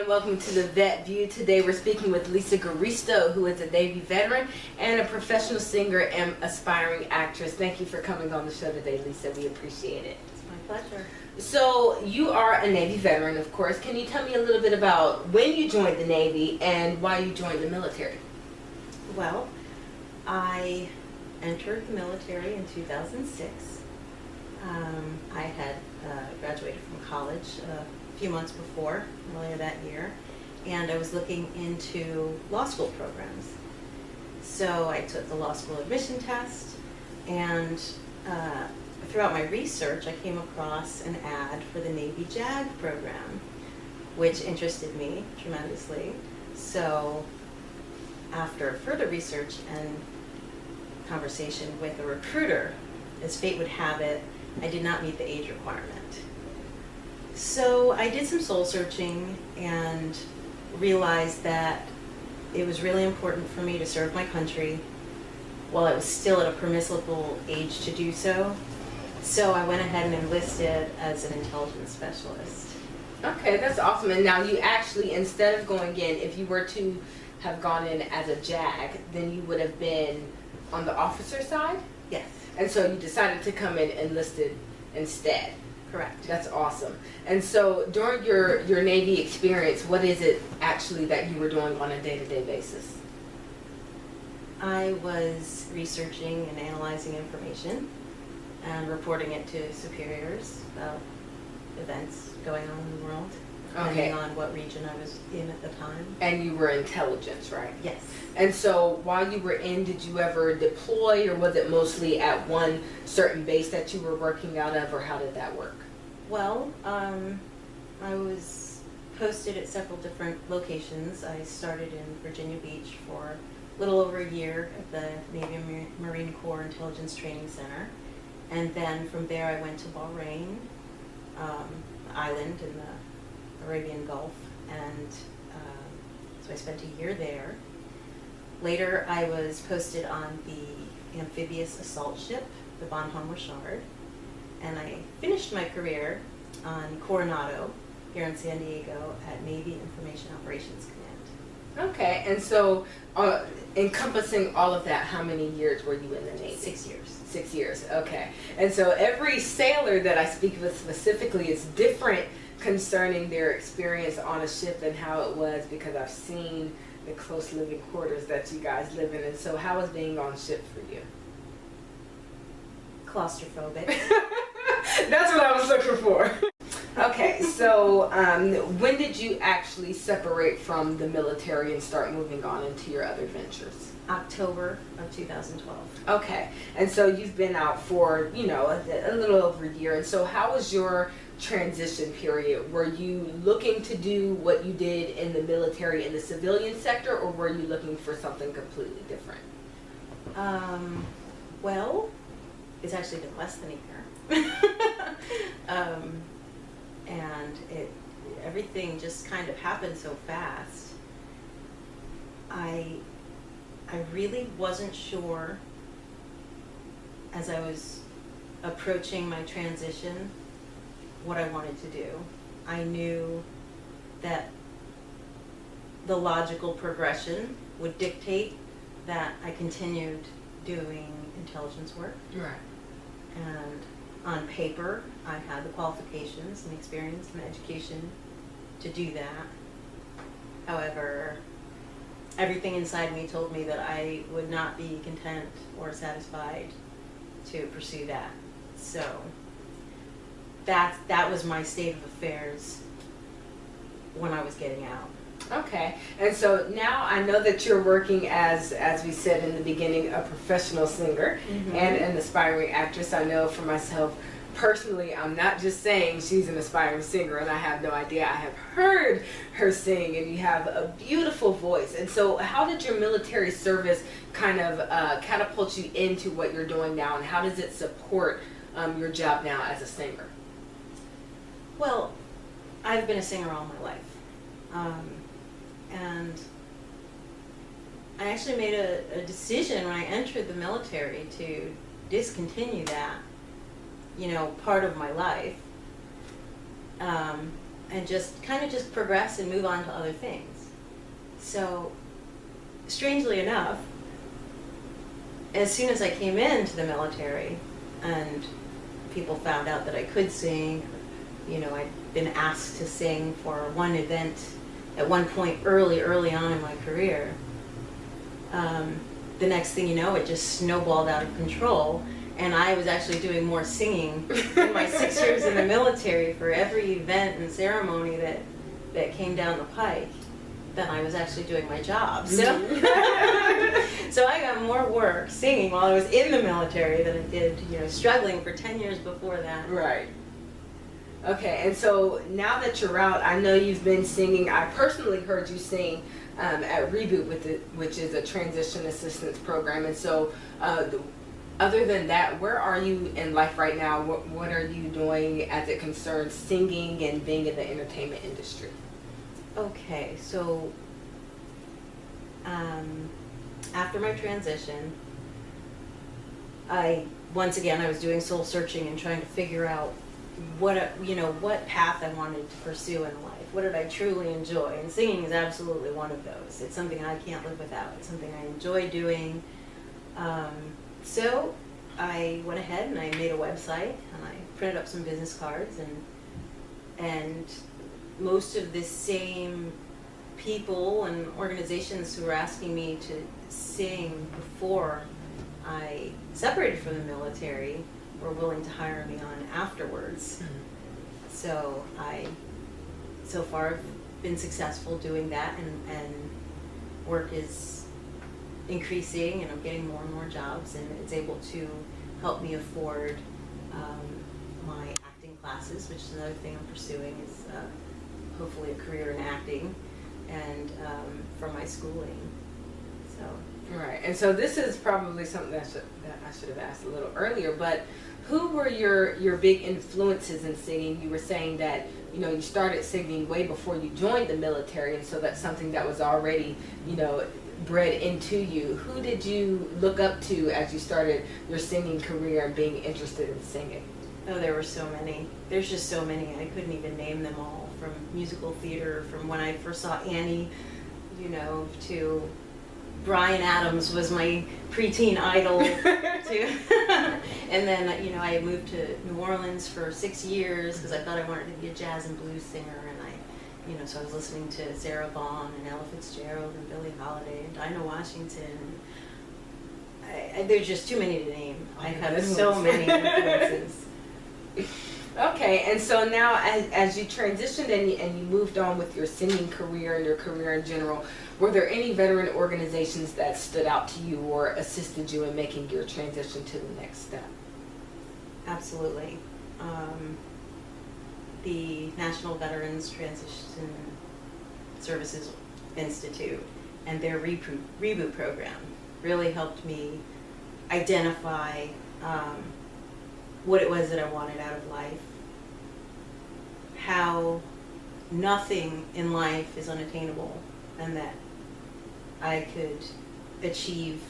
welcome to the Vet View. Today we're speaking with Lisa Garisto, who is a Navy veteran and a professional singer and aspiring actress. Thank you for coming on the show today, Lisa. We appreciate it. It's my pleasure. So you are a Navy veteran, of course. Can you tell me a little bit about when you joined the Navy and why you joined the military? Well, I entered the military in 2006. I had graduated from college a few months before, earlier that year, and I was looking into law school programs. So I took the law school admission test, and throughout my research I came across an ad for the Navy JAG program, which interested me tremendously. So after further research and conversation with a recruiter, as fate would have it, I did not meet the age requirement. So I did some soul searching and realized that it was really important for me to serve my country while I was still at a permissible age to do so. So I went ahead and enlisted as an intelligence specialist. Okay, that's awesome. And now you actually, instead of going in, if you were to have gone in as a JAG, then you would have been on the officer side? Yes. And so you decided to come in enlisted instead. Correct. That's awesome. And so during your Navy experience, what is it actually that you were doing on a day-to-day basis? I was researching and analyzing information and reporting it to superiors about events going on in the world, depending on what region I was in at the time. And you were intelligence, right? Yes. And so while you were in, did you ever deploy, or was it mostly at one certain base that you were working out of, or how did that work? Well, I was posted at several different locations. I started in Virginia Beach for a little over a year at the Navy and Marine Corps Intelligence Training Center. And then from there I went to Bahrain, an island in the Arabian Gulf, and so I spent a year there. Later I was posted on the amphibious assault ship, the Bonhomme Richard, and I finished my career on Coronado here in San Diego at Navy Information Operations Command. Okay, and so encompassing all of that, how many years were you in the Navy? 6 years. 6 years, okay. And so every sailor that I speak with specifically is different concerning their experience on a ship and how it was, because I've seen the close living quarters that you guys live in. And so how was being on ship for you? Claustrophobic. That's what I was looking for. Okay, so when did you actually separate from the military and start moving on into your other ventures? October of 2012. Okay, and so you've been out for, you know, a little over a year. And so how was your transition period? Were you looking to do what you did in the military in the civilian sector, or were you looking for something completely different? Well, it's actually been less than a year. And everything just kind of happened so fast. I really wasn't sure, as I was approaching my transition, what I wanted to do. I knew that the logical progression would dictate that I continued doing intelligence work. Right. And on paper, I had the qualifications and experience and education to do that. However, everything inside me told me that I would not be content or satisfied to pursue that. So that was my state of affairs when I was getting out. Okay, and so now I know that you're working as we said in the beginning, a professional singer and an aspiring actress. I know for myself personally, I'm not just saying she's an aspiring singer and I have no idea. I have heard her sing, and you have a beautiful voice. And so how did your military service kind of catapult you into what you're doing now, and how does it support your job now as a singer? Well, I've been a singer all my life. And I actually made a decision when I entered the military to discontinue that, you know, part of my life. and just kind of just progress and move on to other things. So, strangely enough, as soon as I came into the military and people found out that I could sing, you know, I'd been asked to sing for one event at one point early on in my career. The next thing you know, it just snowballed out of control, and I was actually doing more singing in my 6 years in the military for every event and ceremony that came down the pike than I was actually doing my job. So, so I got more work singing while I was in the military than I did, you know, struggling for 10 years before that. Right. Okay, and so now that you're out, I know you've been singing. I personally heard you sing at Reboot which is a transition assistance program. And so, other than that, where are you in life right now? What are you doing as it concerns singing and being in the entertainment industry? Okay, so after my transition, once again I was doing soul searching and trying to figure out what path I wanted to pursue in life. What did I truly enjoy? And singing is absolutely one of those. It's something I can't live without. It's something I enjoy doing. So I went ahead and I made a website and I printed up some business cards, and most of the same people and organizations who were asking me to sing before I separated from the military were willing to hire me on afterwards. So so far I've been successful doing that, and work is increasing, and I'm getting more and more jobs, and it's able to help me afford my acting classes, which is another thing I'm pursuing, is hopefully a career in acting, and from my schooling. So. Right, and so this is probably something that I should have asked a little earlier, but who were your big influences in singing? You were saying that, you know, you started singing way before you joined the military, and so that's something that was already, you know, bred into you. Who did you look up to as you started your singing career and being interested in singing? Oh, there were so many. There's just so many. I couldn't even name them all. From musical theater, from when I first saw Annie, you know, to Bryan Adams was my preteen idol. And then, you know, I moved to New Orleans for 6 years because I thought I wanted to be a jazz and blues singer, and you know, so I was listening to Sarah Vaughan and Ella Fitzgerald and Billie Holiday and Dinah Washington. There's just too many to name. I have so many influences. Okay, and so now as you transitioned and you moved on with your singing career and your career in general, were there any veteran organizations that stood out to you or assisted you in making your transition to the next step? Absolutely. The National Veterans Transition Services Institute and their reboot program really helped me identify what it was that I wanted out of life, how nothing in life is unattainable, and that I could achieve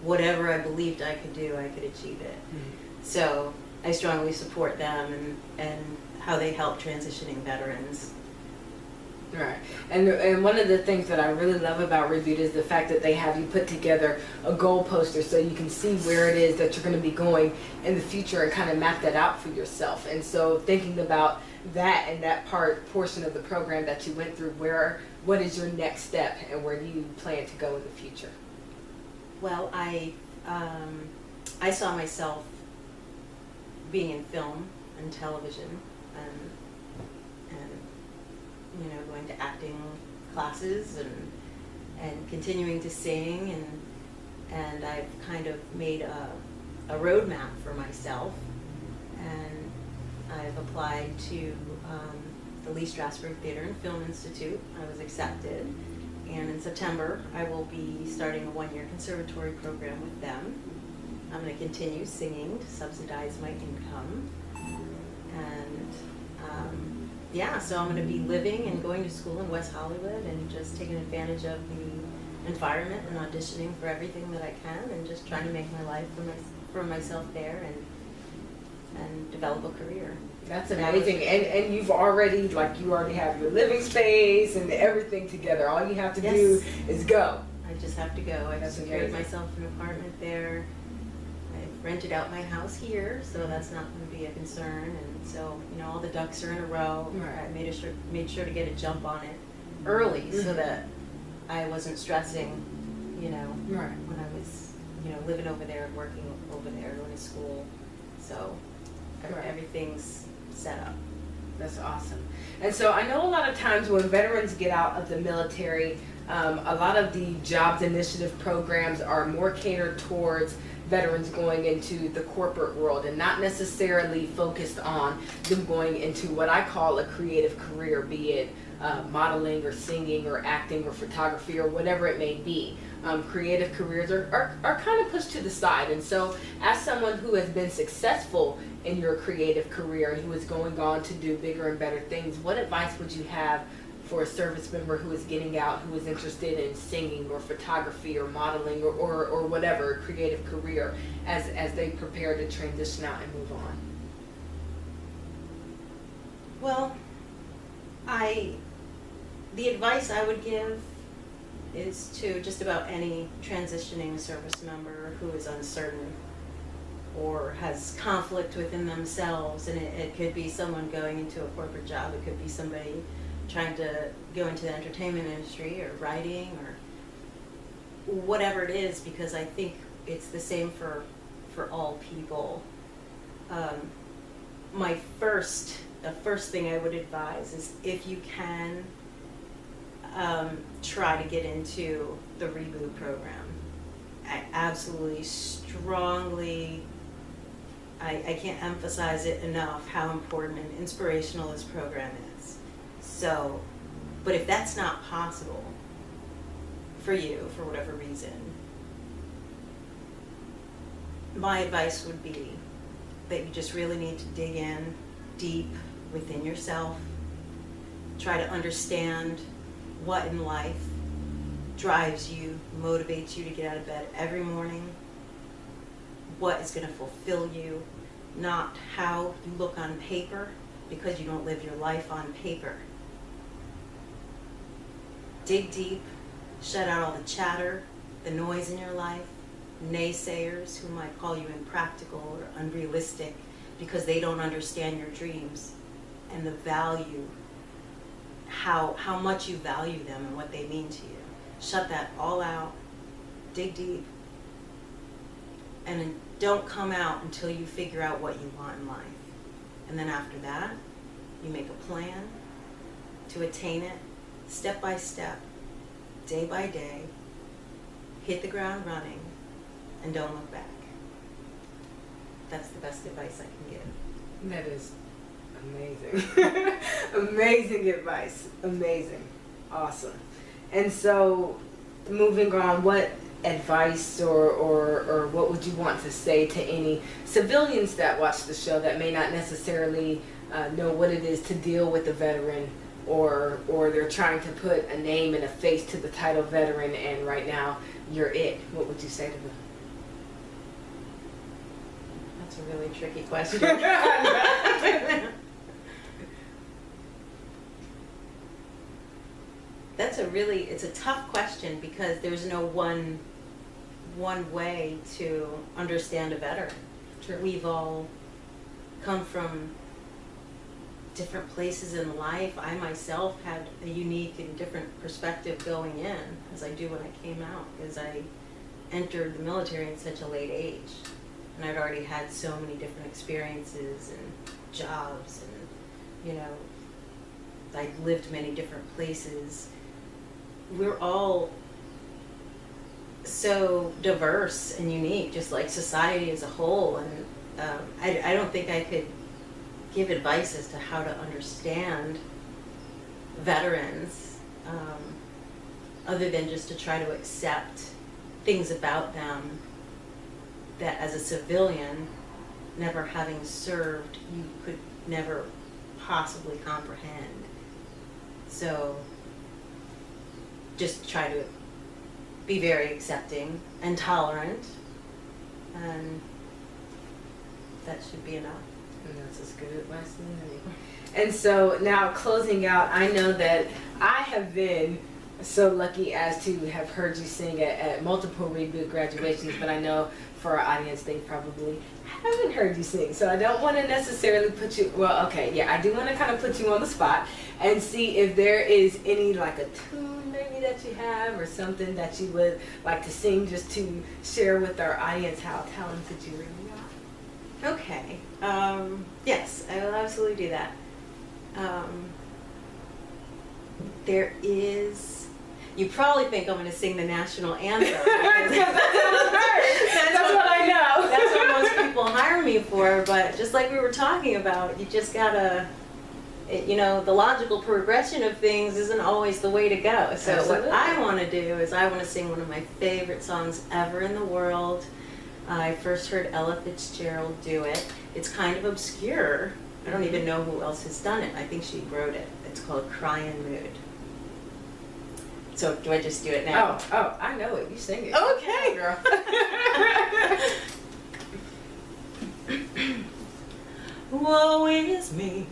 whatever I believed I could do, I could achieve it. Mm-hmm. So I strongly support them and how they help transitioning veterans. Right, and one of the things that I really love about Reboot is the fact that they have you put together a goal poster so you can see where it is that you're going to be going in the future and kind of map that out for yourself. And so thinking about that and that portion of the program that you went through, what is your next step and where do you plan to go in the future? Well, I saw myself being in film and television, and you know, going to acting classes and continuing to sing, and I've kind of made a roadmap for myself, and I've applied to the Lee Strasberg Theater and Film Institute. I was accepted, and in September I will be starting a 1-year conservatory program with them. I'm going to continue singing to subsidize my income, and yeah, so I'm going to be living and going to school in West Hollywood and just taking advantage of the environment and auditioning for everything that I can, and just trying to make my life for myself there, and develop a career. That's amazing. And you already have your living space and everything together. All you have to do is go. I just have to go. I That's secured amazing. myself an apartment there. I've rented out my house here, so that's not going to be a concern. And so, all the ducks are in a row. Right. I made sure to get a jump on it early so that I wasn't stressing, Right. when I was, living over there and working over there, going to school. So Right. everything's set up. That's awesome. And so I know a lot of times when veterans get out of the military, a lot of the jobs initiative programs are more catered towards veterans going into the corporate world and not necessarily focused on them going into what I call a creative career, be it modeling or singing or acting or photography or whatever it may be. Creative careers are kind of pushed to the side. And so as someone who has been successful in your creative career and who is going on to do bigger and better things, what advice would you have for a service member who is getting out, who is interested in singing or photography or modeling or whatever creative career as they prepare to transition out and move on? Well, the advice I would give is to just about any transitioning service member who is uncertain or has conflict within themselves, and it could be someone going into a corporate job, it could be somebody trying to go into the entertainment industry or writing or whatever it is, because I think it's the same for all people. The first thing I would advise is, if you can, try to get into the reboot program. I absolutely strongly, I can't emphasize it enough how important and inspirational this program is. So, but if that's not possible for you, for whatever reason, my advice would be that you just really need to dig in deep within yourself, try to understand what in life drives you, motivates you to get out of bed every morning, what is going to fulfill you, not how you look on paper, because you don't live your life on paper. Dig deep, shut out all the chatter, the noise in your life, naysayers who might call you impractical or unrealistic because they don't understand your dreams and the value, how much you value them and what they mean to you. Shut that all out, dig deep, and then don't come out until you figure out what you want in life. And then after that, you make a plan to attain it, step by step, day by day, hit the ground running, and don't look back. That's the best advice I can give. That is amazing. Amazing advice. Amazing. Awesome. And so, moving on, what advice or what would you want to say to any civilians that watch the show that may not necessarily know what it is to deal with a veteran, or they're trying to put a name and a face to the title veteran, and right now you're it? What would you say to them? That's a really tricky question. It's a tough question, because there's no one way to understand a veteran. True. We've all come from different places in life. I myself had a unique and different perspective going in, as I do when I came out, because I entered the military at such a late age, and I'd already had so many different experiences and jobs, and I'd lived many different places. We're all so diverse and unique, just like society as a whole, and I don't think I could give advice as to how to understand veterans, other than just to try to accept things about them that, as a civilian, never having served, you could never possibly comprehend. So just try to be very accepting and tolerant, and that should be enough. And that's as good advice as any. And so now closing out, I know that I have been so lucky as to have heard you sing at multiple Reboot graduations, but I know for our audience they probably haven't heard you sing. So I don't want to necessarily put you, well, okay, yeah, I do want to kind of put you on the spot and see if there is any like a tune maybe that you have or something that you would like to sing just to share with our audience how talented you really are. Okay. Yes, I will absolutely do that. There is. You probably think I'm going to sing the national anthem. That's what I know. That's what most people hire me for. But just like we were talking about, you just gotta, the logical progression of things isn't always the way to go. So Absolutely. what I want to do is I want to sing one of my favorite songs ever in the world. I first heard Ella Fitzgerald do it. It's kind of obscure. I don't even know who else has done it. I think she wrote it. It's called Cryin' Mood. So do I just do it now? Oh, I know it. You sing it. Okay, girl. Woe is me,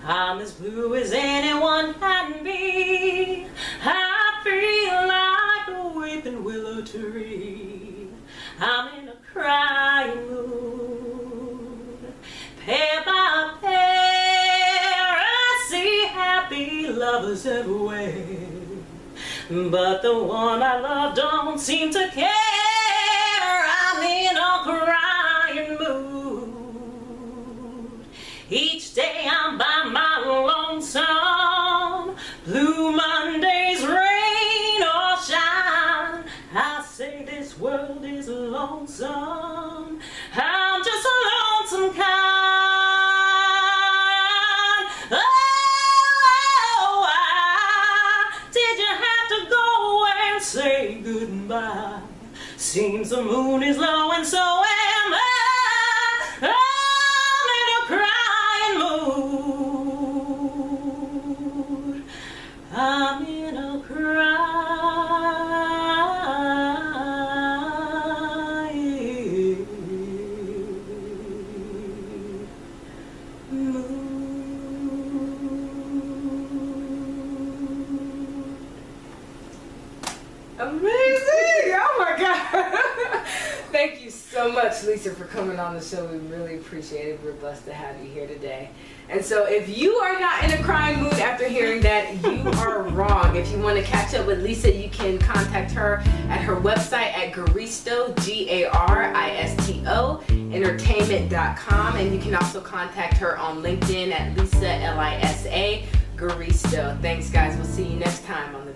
I'm as blue as anyone can be. I feel like a weeping willow tree. I'm in a crying mood. Pair by pair, I see happy lovers everywhere. But the one I love don't seem to care. I'm in a crying mood. Each day I'm by my lonesome. Blue Mondays, rain or shine, I say this world is lonesome. I'm just a lonesome kind. Say goodbye. Seems the moon is low and so am I. I'm in a crying mood. I'm in a crying mood. Amazing! Oh my God! Thank you so much, Lisa, for coming on the show. We really appreciate it. We're blessed to have you here today. And so if you are not in a crying mood after hearing that, you are wrong. If you want to catch up with Lisa, you can contact her at her website at Garisto, Garisto, entertainment.com. And you can also contact her on LinkedIn at Lisa, Lisa Garisto. Thanks, guys. We'll see you next time on the